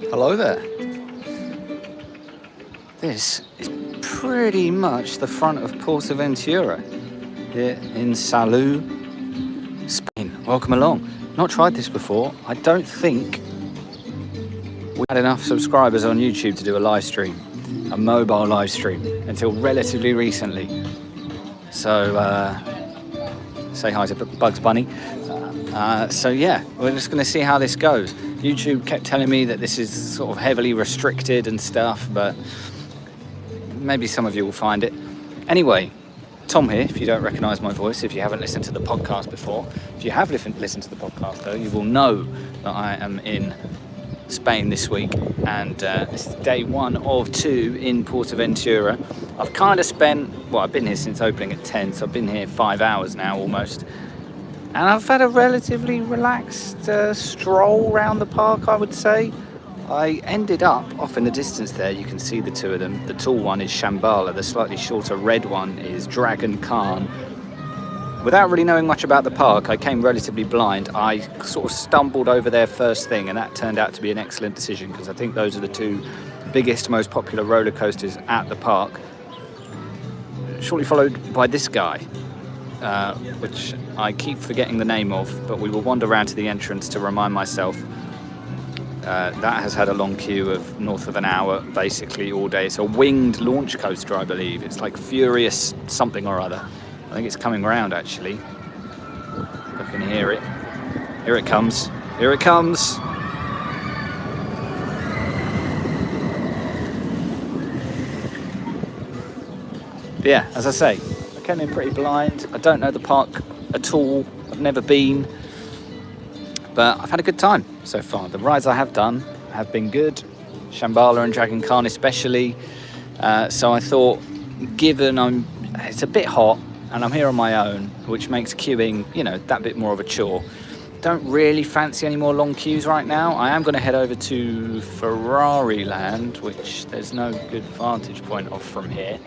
Hello there. This is pretty much the front of PortAventura here in Salou, Spain. Welcome along. Not tried this before. I don't think we had enough subscribers on YouTube to do a live stream, a mobile live stream, until relatively recently. So say hi to Bugs Bunny. So yeah, we're just going to see how this goes. YouTube kept telling me that this is sort of heavily restricted and stuff, but maybe some of you will find it. Anyway, Tom here, if you don't recognise my voice, if you haven't listened to the podcast before. If you have listened to the podcast though, you will know that I am in Spain this week, and this is day 1 of 2 in PortAventura. I've kind of spent, I've been here since opening at 10, so I've been here 5 hours now almost. And I've had a relatively relaxed stroll around the park, I would say. I ended up off in the distance there. You can see the two of them. The tall one is Shambhala. The slightly shorter red one is Dragon Khan. Without really knowing much about the park, I came relatively blind. I sort of stumbled over there first thing, and that turned out to be an excellent decision because I think those are the two biggest, most popular roller coasters at the park. Shortly followed by this guy, which I keep forgetting the name of, but we will wander around to the entrance to remind myself. That has had a long queue of north of an hour, basically all day. It's a winged launch coaster, I believe. It's like Furious something or other. I think it's coming around, actually. I can hear it. Here it comes. Here it comes. But yeah, as I say, I came in pretty blind. I don't know the park at all. I've never been. But I've had a good time so far. The rides I have done have been good. Shambhala and Dragon Khan especially. So I thought, given it's a bit hot and I'm here on my own, which makes queuing, that bit more of a chore. Don't really fancy any more long queues right now. I am going to head over to Ferrari Land, which there's no good vantage point off from here.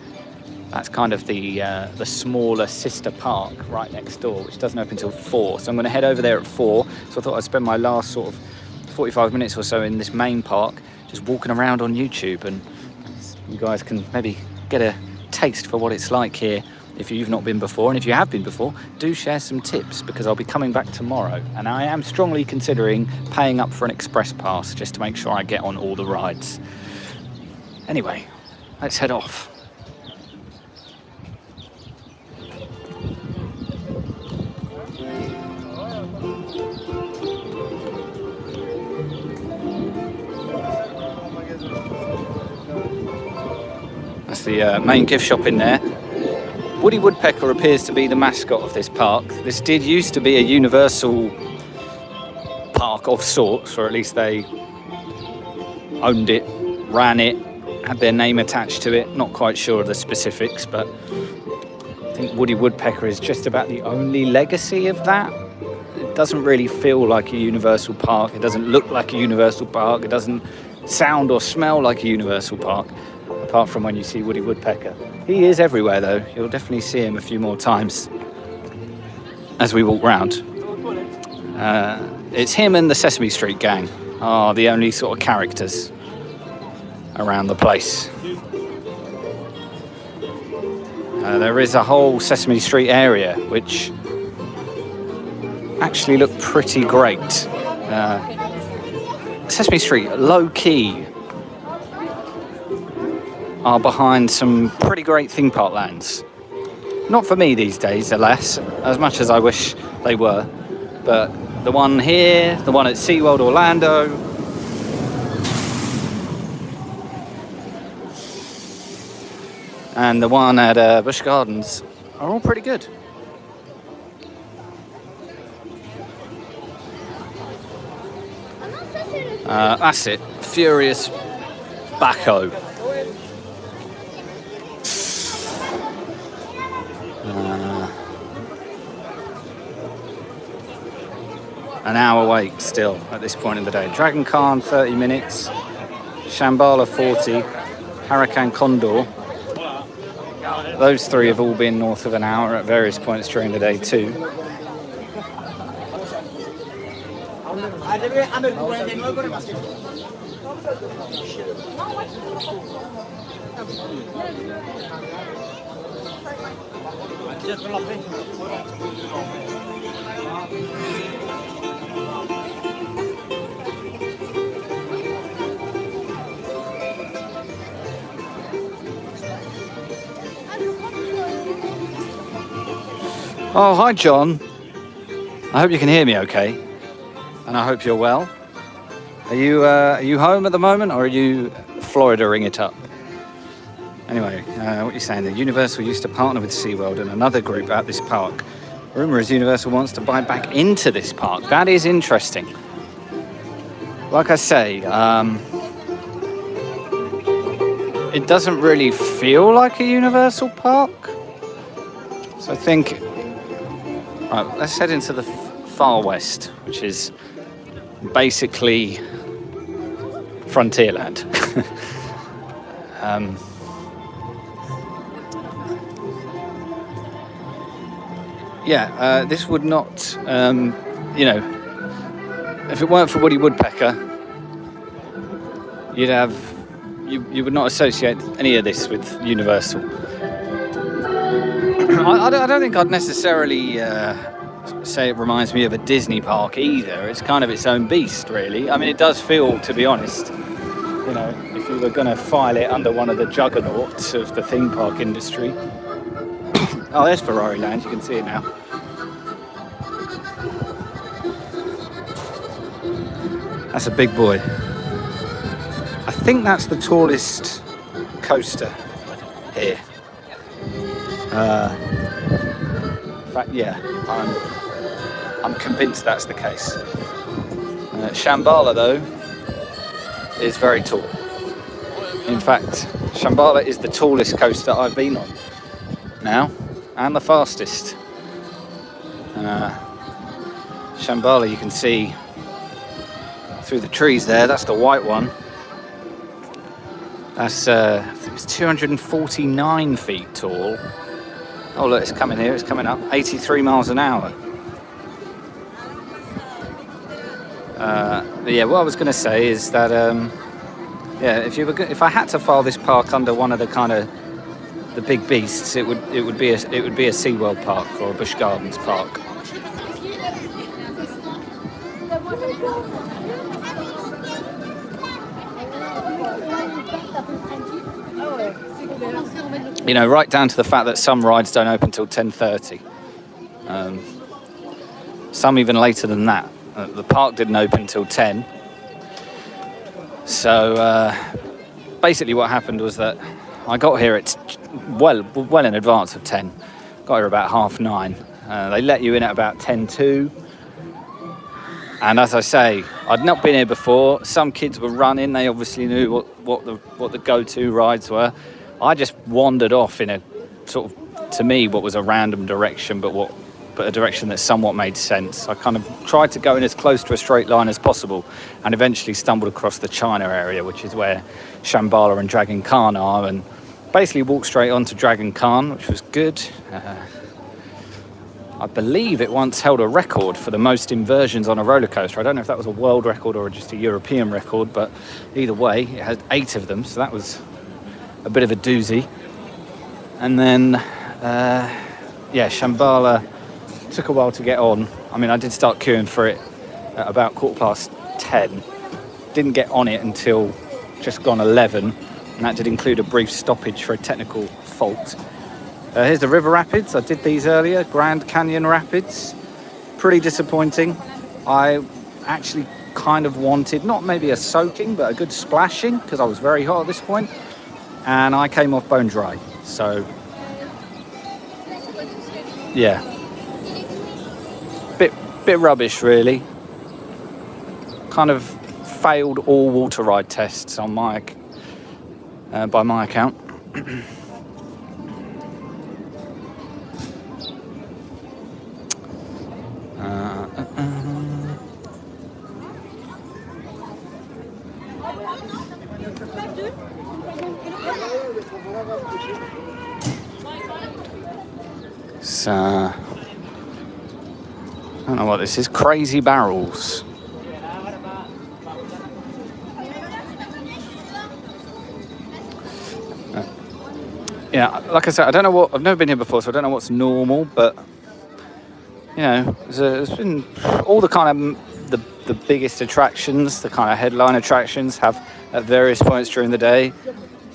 That's kind of the smaller sister park right next door, which doesn't open until 4. So I'm going to head over there at 4. So I thought I'd spend my last sort of 45 minutes or so in this main park, just walking around on YouTube, and you guys can maybe get a taste for what it's like here if you've not been before. And if you have been before, do share some tips, because I'll be coming back tomorrow. And I am strongly considering paying up for an express pass just to make sure I get on all the rides. Anyway, let's head off. That's the main gift shop in there. Woody Woodpecker appears to be the mascot of this park. This did used to be a Universal park of sorts, or at least they owned it, ran it, had their name attached to it. Not quite sure of the specifics, but I think Woody Woodpecker is just about the only legacy of that. It doesn't really feel like a Universal park. It doesn't look like a Universal park. It doesn't sound or smell like a Universal park, apart from when you see Woody Woodpecker. He is everywhere though. You'll definitely see him a few more times as we walk round. It's him and the Sesame Street gang are the only sort of characters around the place. There is a whole Sesame Street area which actually look pretty great. Sesame Street, low-key, are behind some pretty great theme park lands. Not for me these days, alas, as much as I wish they were. But the one here, the one at SeaWorld Orlando, and the one at Busch Gardens are all pretty good. That's it, Furious Baco. An hour wait still at this point in the day. Dragon Khan 30 minutes, Shambhala 40, Huracan Condor. Those three have all been north of an hour at various points during the day too. Oh, hi, John. I hope you can hear me okay, and I hope you're well. Are you home at the moment, or are you Florida-ing it up? Anyway, what you're saying, that Universal used to partner with SeaWorld and another group at this park. Rumour is Universal wants to buy back into this park. That is interesting. Like I say, it doesn't really feel like a Universal park. So I think, right, let's head into the far west, which is basically Frontierland. This would not, if it weren't for Woody Woodpecker, you would not associate any of this with Universal. I don't think I'd necessarily say it reminds me of a Disney park either. It's kind of its own beast, really. I mean, it does feel, to be honest, if you were going to file it under one of the juggernauts of the theme park industry. Oh, there's Ferrari Land, you can see it now. That's a big boy. I think that's the tallest coaster here. In fact, yeah, I'm convinced that's the case. Shambhala, though, is very tall. In fact, Shambhala is the tallest coaster I've been on now, and the fastest. Shambhala, you can see through the trees there. That's the white one. That's I think it's 249 feet tall. Oh look, it's coming here. It's coming up. 83 miles an hour. But yeah, what I was going to say is that if I had to file this park under one of the kind of the big beasts, it would be a SeaWorld park or a Busch Gardens park. Right down to the fact that some rides don't open till 10:30. Some even later than that. The park didn't open till 10. So basically what happened was that I got here at well in advance of 10. Got here about 9:30. They let you in at about 10:02. And as I say, I'd not been here before. Some kids were running. They obviously knew what the go-to rides were. I just wandered off in a sort of, to me, what was a random direction, but a direction that somewhat made sense. I kind of tried to go in as close to a straight line as possible, and eventually stumbled across the China area, which is where Shambhala and Dragon Khan are, and basically walked straight onto Dragon Khan, which was good. I believe it once held a record for the most inversions on a roller coaster. I don't know if that was a world record or just a European record, but either way, it had 8 of them, so that was a bit of a doozy. And then, Shambhala took a while to get on. I mean, I did start queuing for it at about 10:15. Didn't get on it until just gone 11, and that did include a brief stoppage for a technical fault. Here's the river rapids. I did these earlier. Grand Canyon Rapids. Pretty disappointing. I actually kind of wanted, not maybe a soaking, but a good splashing, because I was very hot at this point. And I came off bone dry. So, yeah. Bit rubbish, really. Kind of failed all water ride tests on by my account. So, I don't know what this is. Crazy Barrels. Yeah, like I said, I don't know what, I've never been here before, so I don't know what's normal, but you know, there's been all the kind of the biggest attractions, the kind of headline attractions have at various points during the day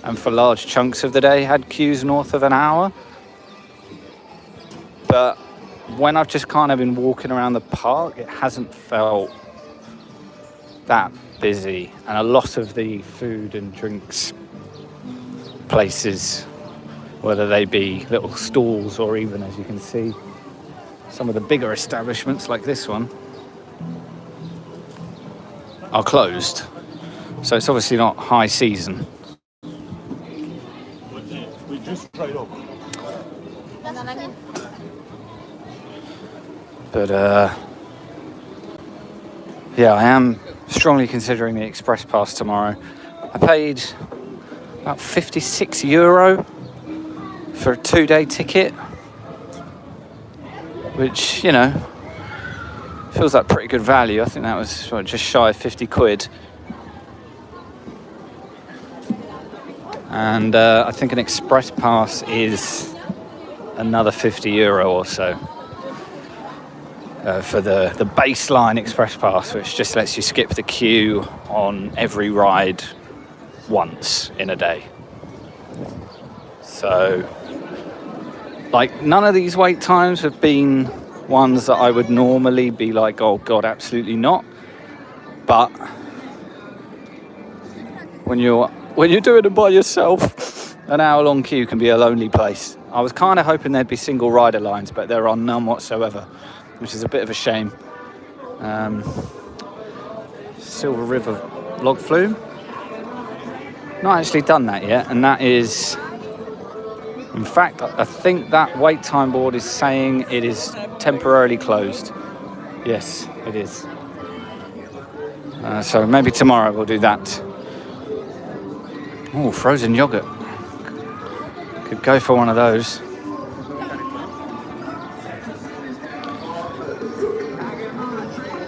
and for large chunks of the day had queues north of an hour. But when I've just kind of been walking around the park, it hasn't felt that busy, and a lot of the food and drinks places, whether they be little stalls or even, as you can see, some of the bigger establishments like this one, are closed. So it's obviously not high season. We just tried up. But yeah, I am strongly considering the express pass tomorrow. I paid about €56 for a 2-day ticket, which, you know, feels like pretty good value. I think that was just shy of 50 quid. And I think an express pass is another €50 or so for the baseline express pass, which just lets you skip the queue on every ride once in a day. So, like, none of these wait times have been ones that I would normally be like, oh God, absolutely not. But when you're doing it by yourself, an hour-long queue can be a lonely place. I was kind of hoping there'd be single rider lines, but there are none whatsoever, which is a bit of a shame. Silver River log flume. Not actually done that yet, and that is, in fact, I think that wait time board is saying it is temporarily closed. Yes, it is. So maybe tomorrow we'll do that. Oh, frozen yogurt. Could go for one of those.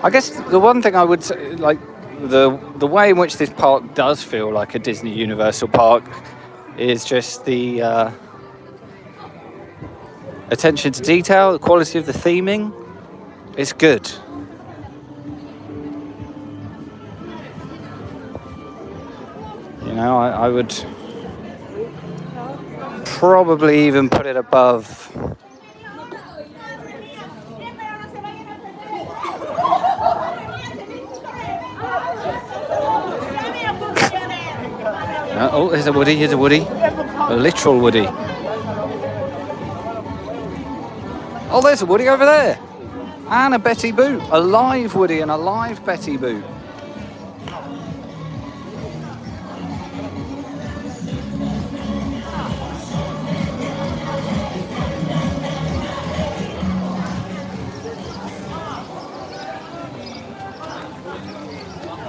I guess the one thing I would say, like, the way in which this park does feel like a Disney Universal park is just the attention to detail, the quality of the theming. It's good. You know, I would probably even put it above oh, here's a Woody, a literal Woody. Oh, there's a Woody over there. And a Betty Boop, a live Woody and a live Betty Boop.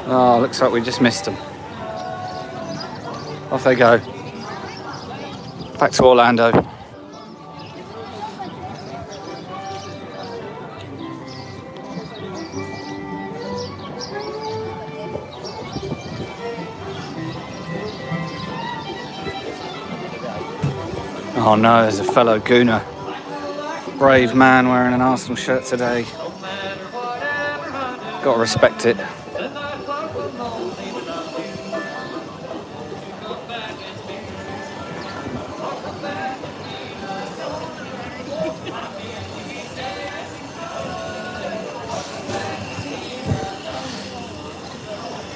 Oh, looks like we just missed them. Off they go. Back to Orlando. Oh no, there's a fellow Gooner. Brave man wearing an Arsenal shirt today. Gotta respect it.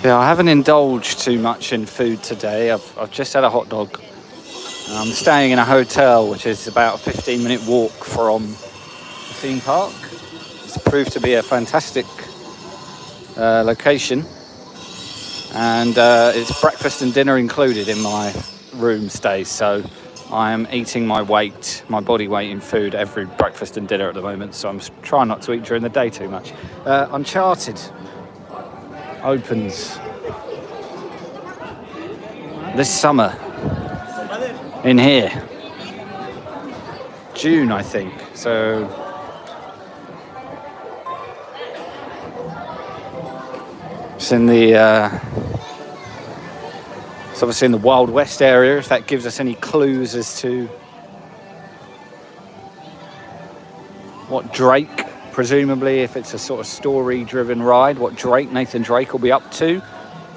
Yeah, I haven't indulged too much in food today. I've just had a hot dog. I'm staying in a hotel, which is about a 15-minute walk from the theme park. It's proved to be a fantastic location, and it's breakfast and dinner included in my room stay. So I am eating my body weight in food every breakfast and dinner at the moment. So I'm trying not to eat during the day too much. Uncharted opens this summer in here, June I think, so it's in the It's obviously in the Wild West area, if that gives us any clues as to what Drake, presumably if it's a sort of story-driven ride, what Nathan Drake will be up to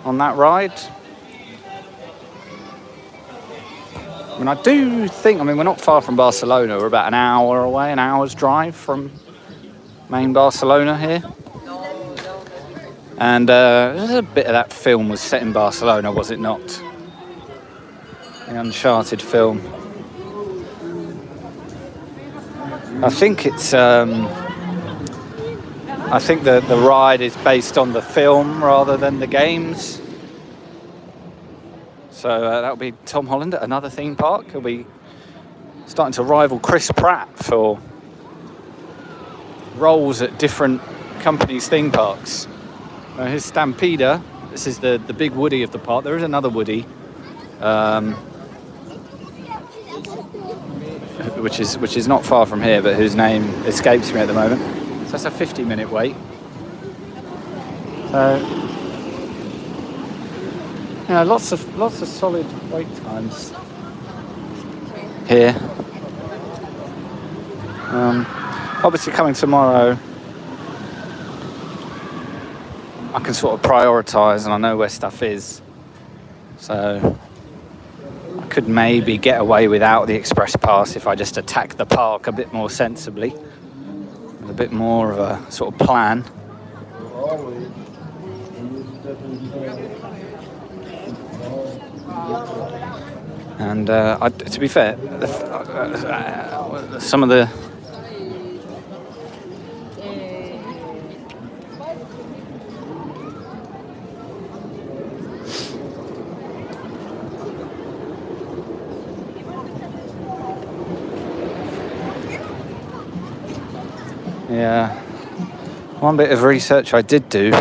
on that ride. I mean, I do think, we're not far from Barcelona. We're about an hour away, an hour's drive from main Barcelona here. And a bit of that film was set in Barcelona, was it not? The Uncharted film. I think it's. I think the ride is based on the film rather than the games. So that'll be Tom Holland at another theme park. He'll be starting to rival Chris Pratt for roles at different companies' theme parks. His Stampeder. This is the big Woody of the park. There is another Woody. Which is not far from here, but whose name escapes me at the moment. So that's a 50-minute wait. So lots of solid wait times here. Obviously, coming tomorrow, I can sort of prioritise, and I know where stuff is. So I could maybe get away without the express pass if I just attack the park a bit more sensibly, with a bit more of a sort of plan. And to be fair, some of the one bit of research I did do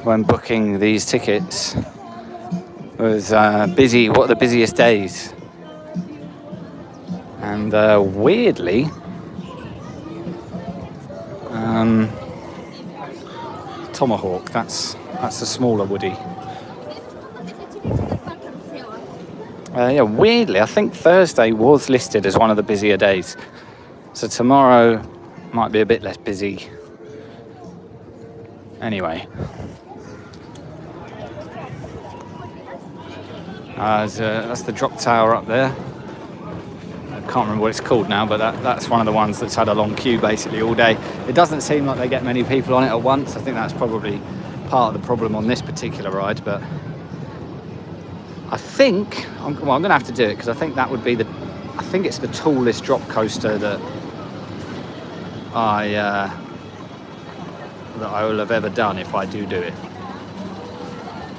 when booking these tickets was busy. What are the busiest days? And weirdly, Tomahawk. That's a smaller Woody. Weirdly, I think Thursday was listed as one of the busier days. So tomorrow might be a bit less busy. Anyway. That's the drop tower up there. I can't remember what it's called now, but that's one of the ones that's had a long queue basically all day. It doesn't seem like they get many people on it at once. I think that's probably part of the problem on this particular ride, but I think I'm going to have to do it because I think that would be I think it's the tallest drop coaster that I will have ever done if I do it.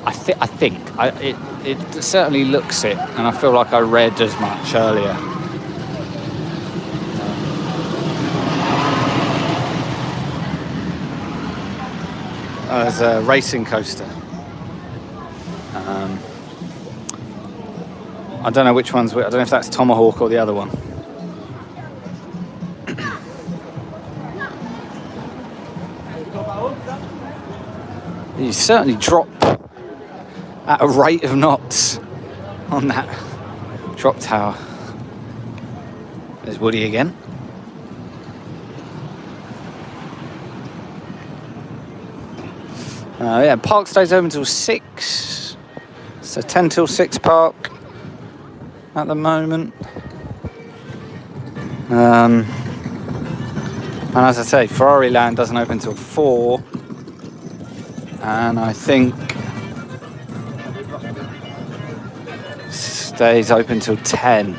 I think it certainly looks it, and I feel like I read as much earlier. There's a racing coaster. I don't know which one's. I don't know if that's Tomahawk or the other one. You certainly drop at a rate of knots on that drop tower. There's Woody again. Park stays open till 6. It's a 10 till 6 park at the moment. And as I say, Ferrari Land doesn't open till 4. And I think stays open till 10.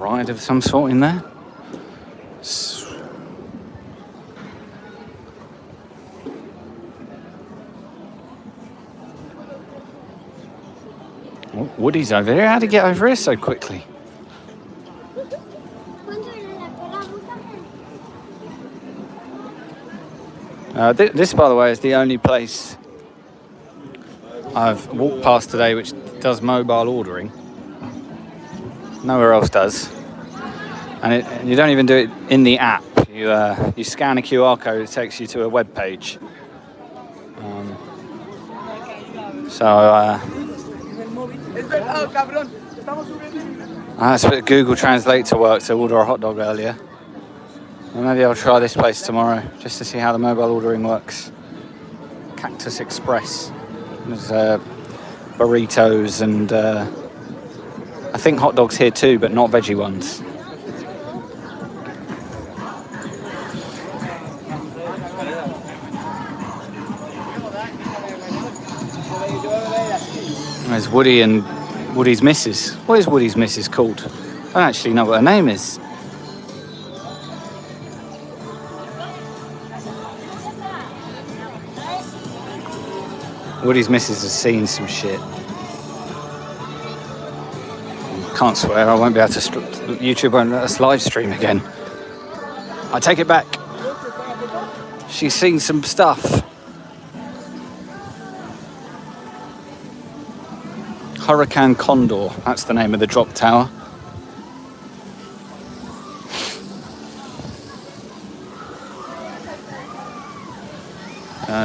ride of some sort in there. Oh, Woody's over here. How'd he get over here so quickly? This, by the way, is the only place I've walked past today which does mobile ordering. Nowhere else does. And you don't even do it in the app. You scan a QR code, it takes you to a web page. I had to put Google Translate to work to order a hot dog earlier. And maybe I'll try this place tomorrow just to see how the mobile ordering works. Cactus Express. There's burritos and I think hot dogs here too, but not veggie ones. There's Woody and Woody's missus. What is Woody's missus called? I don't actually know what her name is. Woody's missus has seen some shit. Can't swear, I won't be able to... YouTube won't let us live stream again. I take it back. She's seen some stuff. Hurricane Condor, that's the name of the drop tower.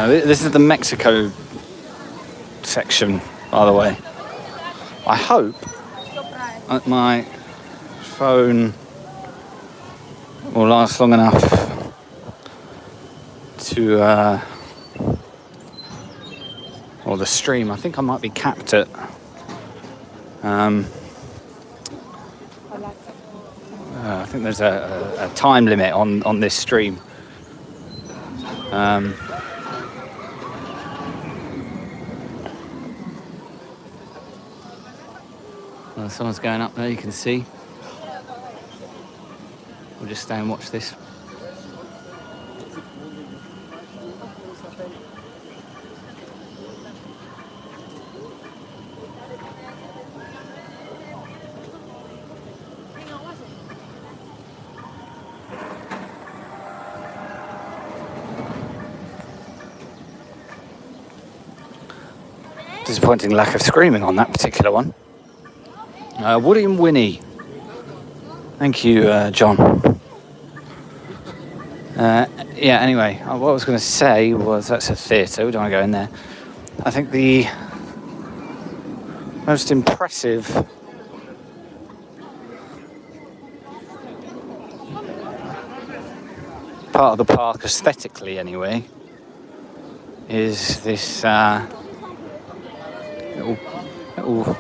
This is the Mexico section, by the way. I hope that my phone will last long enough to, or the stream. I think I might be capped at I think there's a time limit on this stream. Someone's going up there, you can see. We'll just stay and watch this. Disappointing lack of screaming on that particular one. Woody and Winnie. Thank you, John. Yeah, anyway, what I was going to say was that's a theatre, we don't want to go in there. I think the most impressive part of the park, aesthetically anyway, is this little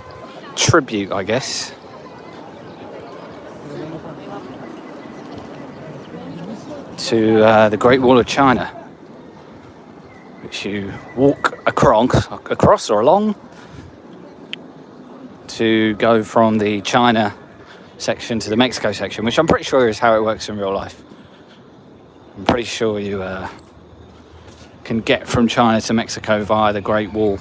tribute, I guess, to the Great Wall of China, which you walk across or along to go from the China section to the Mexico section, which I'm pretty sure is how it works in real life. I'm pretty sure you can get from China to Mexico via the Great Wall.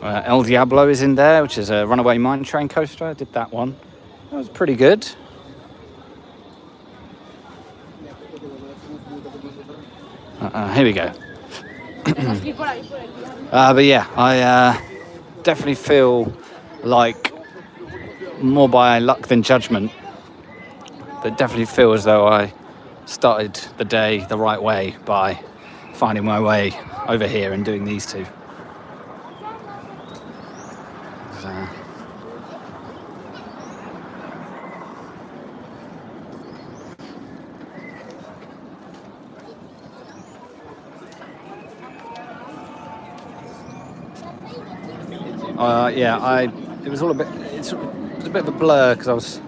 El Diablo is in there, which is a runaway mine train coaster. I did that one. That was pretty good. Here we go. But yeah, I definitely feel like, more by luck than judgment, but definitely feel as though I started the day the right way by finding my way over here and doing these two. It was all a bit. It was a bit of a blur because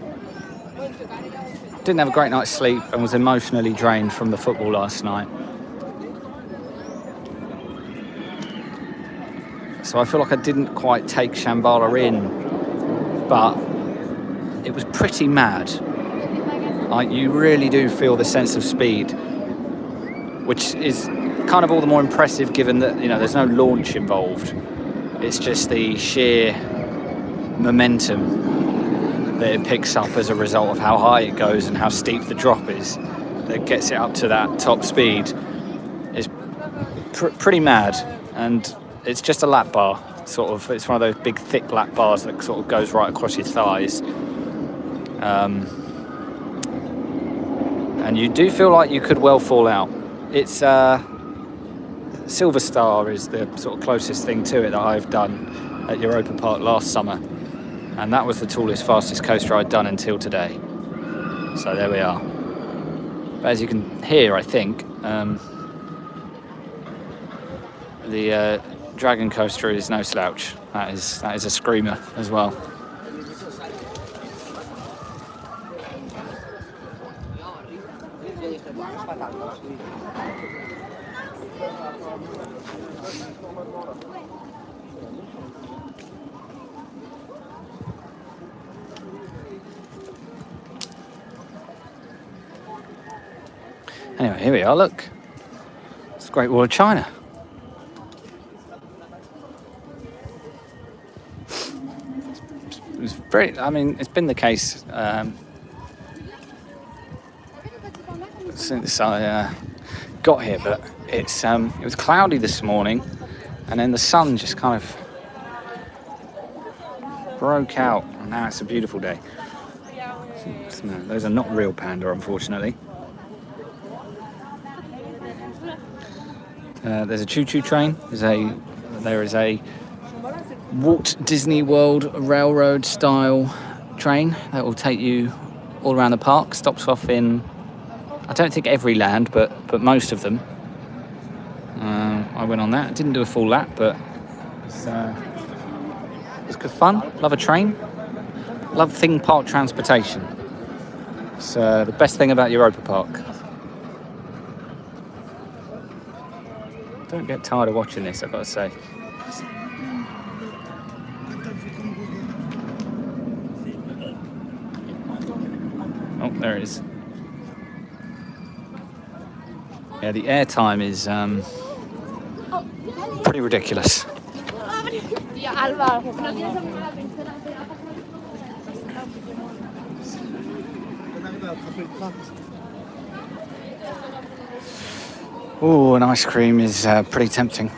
didn't have a great night's sleep and was emotionally drained from the football last night. So I feel like I didn't quite take Shambhala in, but it was pretty mad. You really do feel the sense of speed, which is kind of all the more impressive given that, you know, there's no launch involved. It's just the sheer momentum that it picks up as a result of how high it goes and how steep the drop is that gets it up to that top speed. Is pretty mad, and it's just a lap bar, sort of. It's one of those big thick lap bars that sort of goes right across your thighs, and you do feel like you could well fall out. It's Silver Star is the sort of closest thing to it that I've done at Europa Park last summer, and that was the tallest, fastest coaster I'd done until today. So there we are. But as you can hear, I think the Dragon coaster is no slouch. That is a screamer as well. Anyway, here we are, look. It's the Great Wall of China. It's it's been the case since I got here, but it was cloudy this morning, and then the sun just kind of broke out, and now it's a beautiful day. Those are not real panda, unfortunately. There's a choo-choo train. There is a Walt Disney World railroad style train that will take you all around the park. Stops off in, I don't think every land, but most of them. I went on that. I didn't do a full lap, but it was good fun. Love a train. Love theme park transportation. It's the best thing about Europa Park. Don't get tired of watching this, I've got to say. Oh, there it is. Yeah, the airtime is pretty ridiculous. Oh, an ice cream is pretty tempting.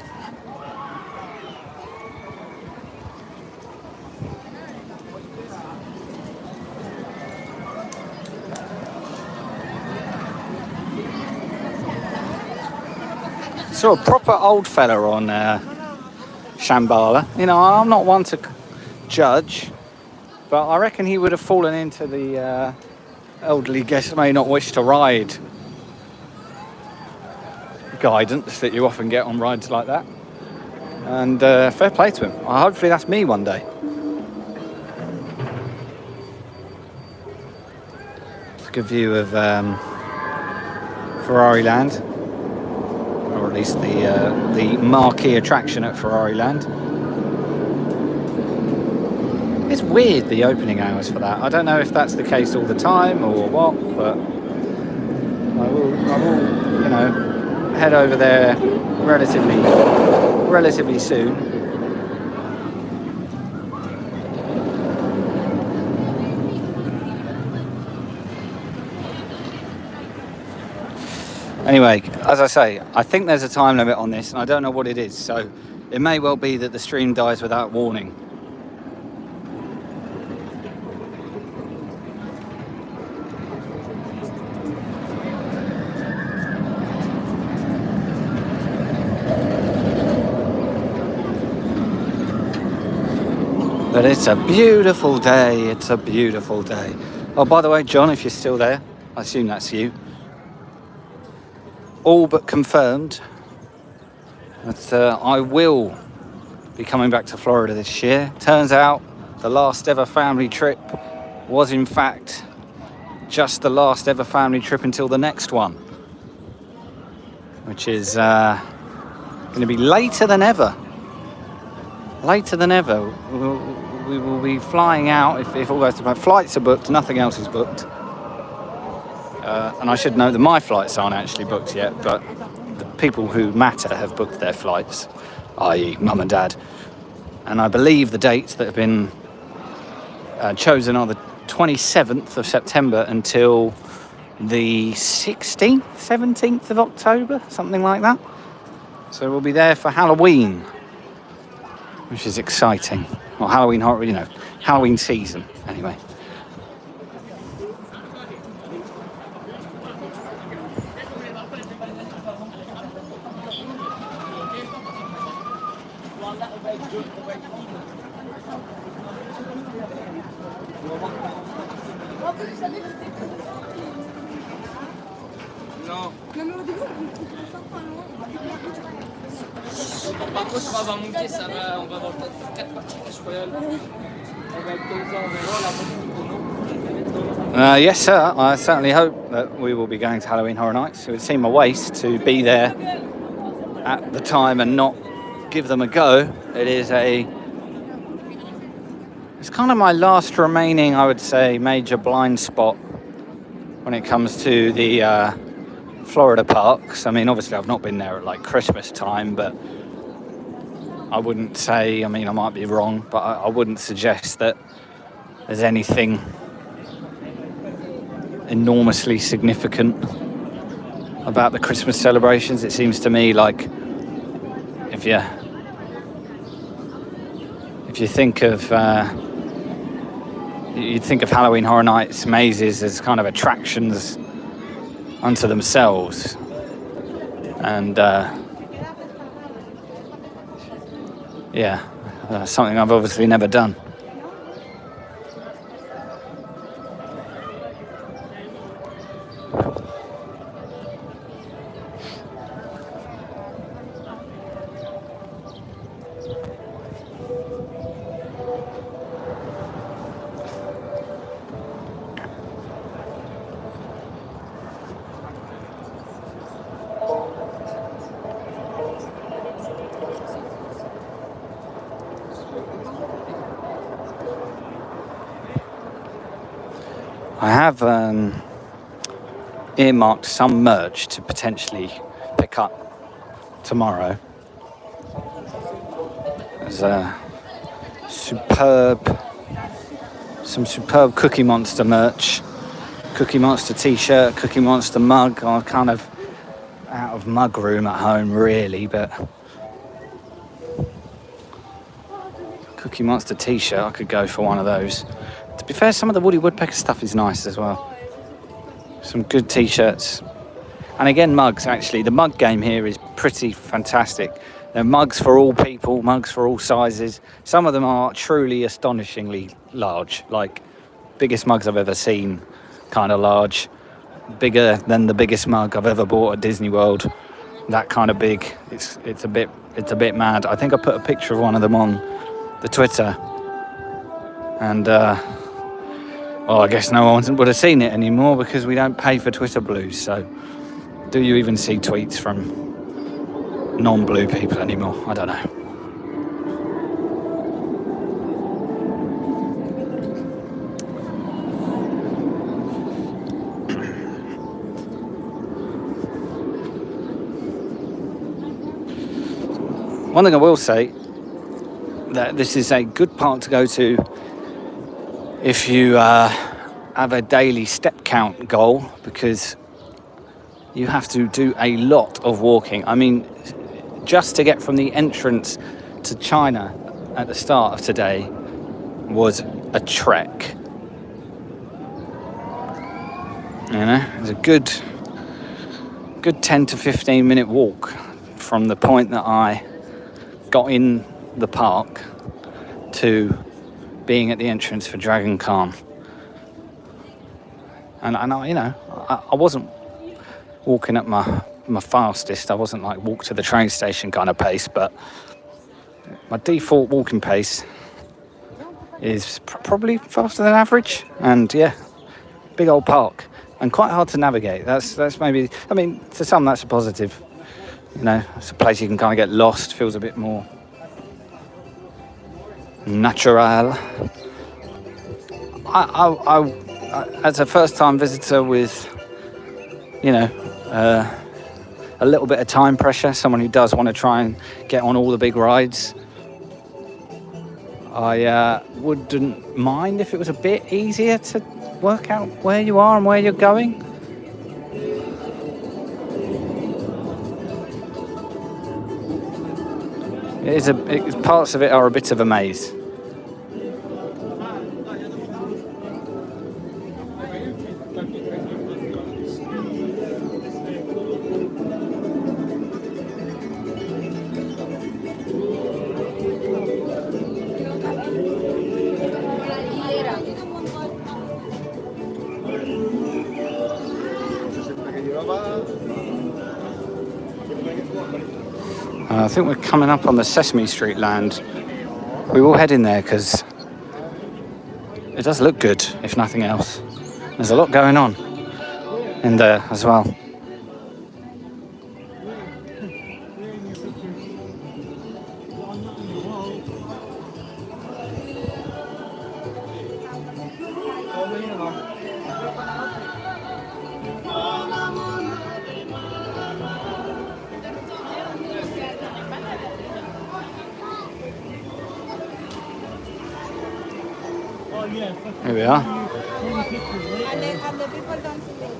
So a proper old fella on Shambhala. You know, I'm not one to judge, but I reckon he would have fallen into the elderly guest may not wish to ride guidance that you often get on rides like that. And fair play to him. Hopefully that's me one day. It's a good view of Ferrari Land, or at least the marquee attraction at Ferrari Land. It's weird, the opening hours for that. I don't know if that's the case all the time or what, but I will, you know, head over there relatively soon. Anyway, as I say, I think there's a time limit on this, and I don't know what it is, so it may well be that the stream dies without warning. But it's a beautiful day, it's a beautiful day. Oh, by the way, John, if you're still there, I assume that's you. All but confirmed that I will be coming back to Florida this year. Turns out the last ever family trip was in fact just the last ever family trip until the next one, which is going to be later than ever. later than ever. We will be flying out if all goes to plan. Flights are booked, nothing else is booked. And I should note that my flights aren't actually booked yet, but the people who matter have booked their flights, i.e. mum and dad. And I believe the dates that have been chosen are the 27th of September until the 16th, 17th of October, something like that. So we'll be there for Halloween, which is exciting. Well, Halloween horror, Halloween season, anyway. Par contre, on va monter, ça va, on va avoir peut-être 4 parties Clash Royale. On va être comme ça, on verra la Yes, sir. I certainly hope that we will be going to Halloween Horror Nights. It would seem a waste to be there at the time and not give them a go. It's kind of my last remaining, I would say, major blind spot when it comes to the Florida parks. I mean, obviously I've not been there at like Christmas time, but I wouldn't say, I might be wrong, but I wouldn't suggest that there's anything enormously significant about the Christmas celebrations. It seems to me like if you think of you'd think of Halloween Horror Nights mazes as kind of attractions unto themselves, and something I've obviously never done. I have earmarked some merch to potentially pick up tomorrow. There's some superb Cookie Monster merch, Cookie Monster t-shirt, Cookie Monster mug. I'm kind of out of mug room at home really, but Cookie Monster t-shirt, I could go for one of those. To be fair, some of the Woody Woodpecker stuff is nice as well. Some good t-shirts. And again, mugs, actually. The mug game here is pretty fantastic. There are mugs for all people, mugs for all sizes. Some of them are truly astonishingly large, like biggest mugs I've ever seen, kind of large. Bigger than the biggest mug I've ever bought at Disney World. That kind of big. It's a bit mad. I think I put a picture of one of them on the Twitter. And I guess no one would have seen it anymore because we don't pay for Twitter Blues. So do you even see tweets from non-blue people anymore? I don't know. One thing I will say, that this is a good park to go to if you have a daily step count goal, because you have to do a lot of walking. I mean, just to get from the entrance to China at the start of today was a trek. It's a good 10 to 15 minute walk from the point that I got in the park to being at the entrance for Dragon Khan. And I wasn't walking at my fastest. I wasn't like walk to the train station kind of pace, but my default walking pace is probably faster than average. And yeah, big old park and quite hard to navigate. That's maybe, I mean, to some that's a positive. It's a place you can kind of get lost, feels a bit more natural. I as a first-time visitor with, you know, a little bit of time pressure, someone who does want to try and get on all the big rides, I wouldn't mind if it was a bit easier to work out where you are and where you're going. Parts of it are a bit of a maze. I think we're coming up on the Sesame Street land. We will head in there because it does look good, if nothing else. There's a lot going on in there as well. Here we are. And the people don't see it.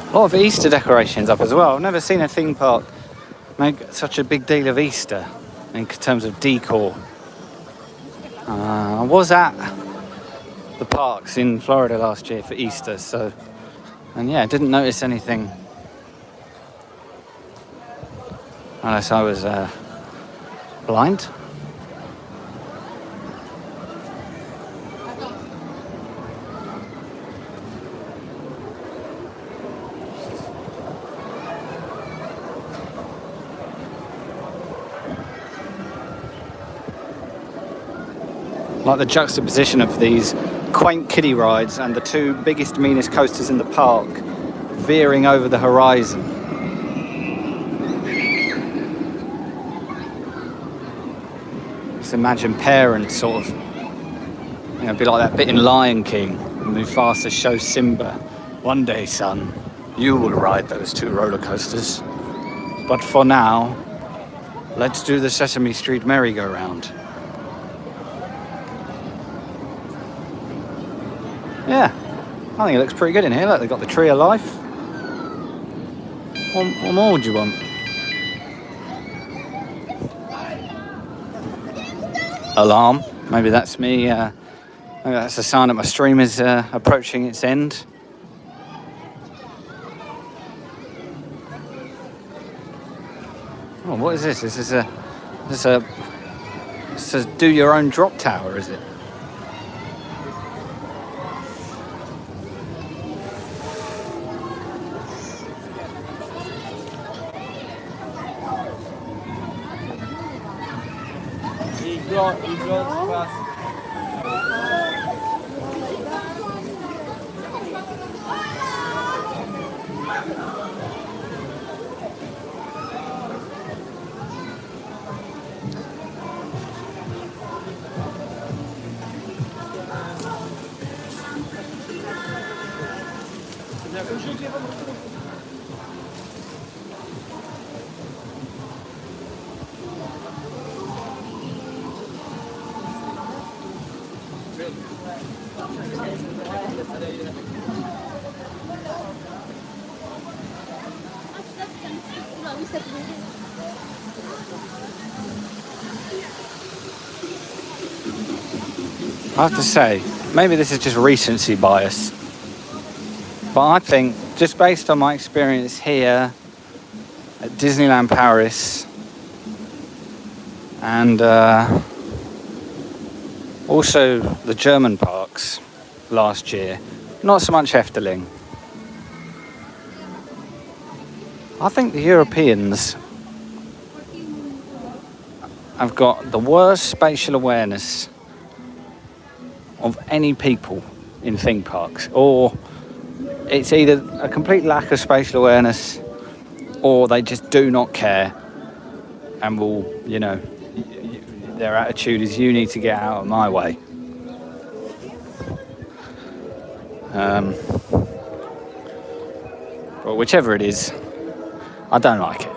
A lot of Easter decorations up as well. I've never seen a theme park make such a big deal of Easter in terms of decor. I was at the parks in Florida last year for Easter, and yeah, didn't notice anything unless I was blind. Like the juxtaposition of these quaint kiddie rides and the two biggest, meanest coasters in the park veering over the horizon. Just imagine parents sort of, be like that bit in Lion King. Mufasa shows Simba, "One day, son, you will ride those two roller coasters. But for now, let's do the Sesame Street merry-go-round." Yeah, I think it looks pretty good in here. Look, they've got the Tree of Life. What more would you want? Alarm. Maybe that's me. Maybe that's a sign that my stream is approaching its end. Oh, what is this? This is a it says do your own drop tower, is it? I have to say, maybe this is just recency bias, but I think, just based on my experience here at Disneyland Paris and also the German parks last year, not so much Efteling. I think the Europeans have got the worst spatial awareness of any people in theme parks, or it's either a complete lack of spatial awareness or they just do not care and will, you know, their attitude is you need to get out of my way. But whichever it is, I don't like it.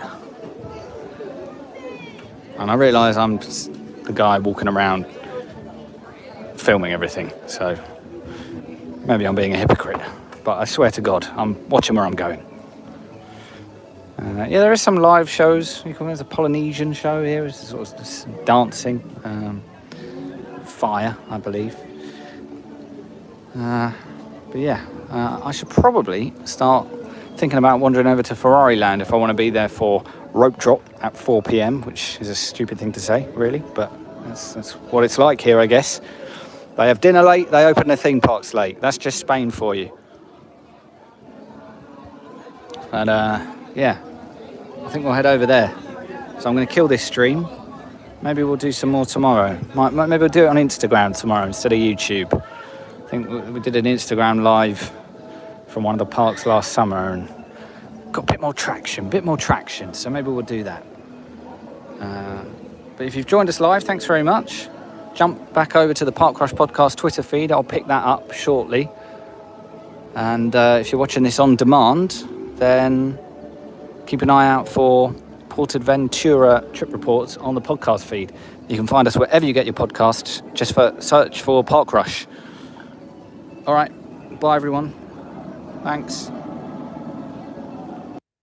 And I realise I'm just the guy walking around filming everything, so maybe I'm being a hypocrite. But I swear to God, I'm watching where I'm going. Yeah, there is some live shows. There's a Polynesian show here. It's sort of just dancing, fire, I believe. But yeah, I should probably start thinking about wandering over to Ferrari Land if I want to be there for rope drop at 4 p.m, which is a stupid thing to say, really, but that's what it's like here, I guess. They have dinner late, they open their theme parks late. That's just Spain for you. And yeah, I think we'll head over there. So I'm going to kill this stream. Maybe we'll do some more tomorrow. Maybe we'll do it on Instagram tomorrow instead of YouTube. I think we did an Instagram live from one of the parks last summer and got a bit more traction. So maybe we'll do that. But if you've joined us live, thanks very much. Jump back over to the Park Rush Podcast Twitter feed. I'll pick that up shortly. And if you're watching this on demand, then keep an eye out for PortAventura trip reports on the podcast feed. You can find us wherever you get your podcasts. Just search for Park Rush. All right. Bye, everyone. Thanks.